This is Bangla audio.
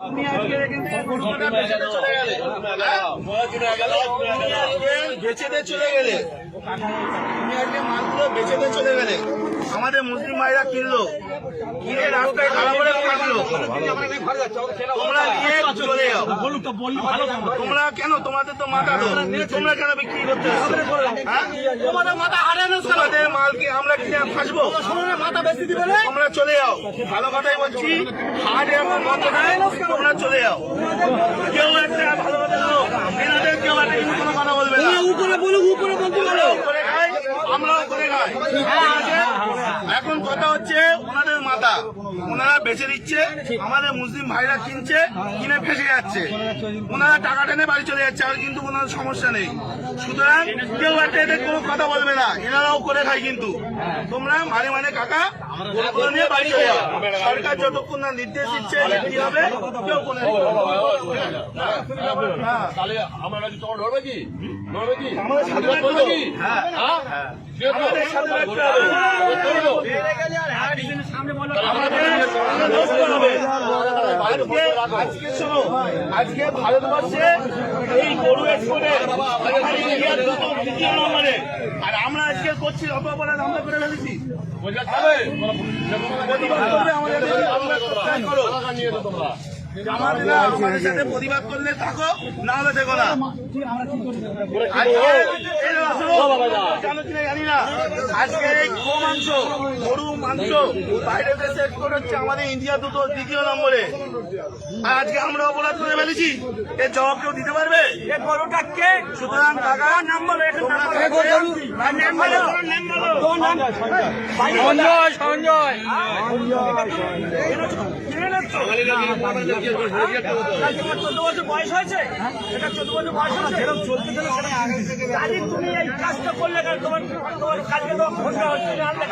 আপনি আজকে বেচেতে চলে গেলে তুমি আজকে মালগুলো বেচেতে চলে গেলে আমাদের মুসলিম ভাইরা কিনলো কিনে রাস্তায় খারাপ করে কাটলো তোমরা নিয়ে চলে যাও তোমরা কেন তোমাদের তো মাথা তোমরা কেন বিক্রি করতে তোমাদের মাথা হারানো তোমাদের মালকে আমরা কিনে ফাঁসবো মাথা বেশি দিবে তোমরা চলে যাও ভালো কথাই বলছি হাট এমন মত নাই তোমরা চলে যাও কেউ একটা ভালো কথা এনাদের কেউ একটা কোনো কথা বলবে না উপরে বলুক উপরে বলতে পারো উপরে খাই আমরাও করে খাই এখন কথা হচ্ছে ওনাদের মাথা ওনারা বেচে দিচ্ছে আমাদের মুসলিম ভাইরা কিনছে কিনে ফেসে যাচ্ছে ওনারা টাকা টেনে বাড়ি চলে যাচ্ছে আর কিন্তু কোনো সমস্যা নেই সুতরাং কেউ একটা এদের কোনো কথা বলবে না এনারাও করে খায় কিন্তু তোমরা মানে কাকা নিয়ে বাড়ি চলে যাও সরকার যতক্ষণ না নির্দেশ দিচ্ছে কি হবে কেউ কোনো আজকে ভারতবর্ষে এই গরু এক্সপোর্টে আর আমরা আজকে করছি অপরাধ আমরা করে ফেলেছি আমাদের সাথে প্রতিবাদ করলে থাকো না হলে দেখো না জানি না আজকে এই গো মাংস গরু মাংস বাইরে দেশে এক্সপোর্ট হচ্ছে আমাদের ইন্ডিয়া দ্বিতীয় নম্বরে আর আজকে আমরা অপরাধ করে ফেলেছি এর জবাব কেউ দিতে পারবে গরুটা কে সুতরাং টাকা নাম বলো সঞ্জয় 14 বছর বয়স হয়েছে এটা 14 বছর বয়স হয়েছে এরকম চলতে চলে সেটা তুমি এই কাজটা করলে তোমার কাজকে তো ঘন্টা হচ্ছে আমরা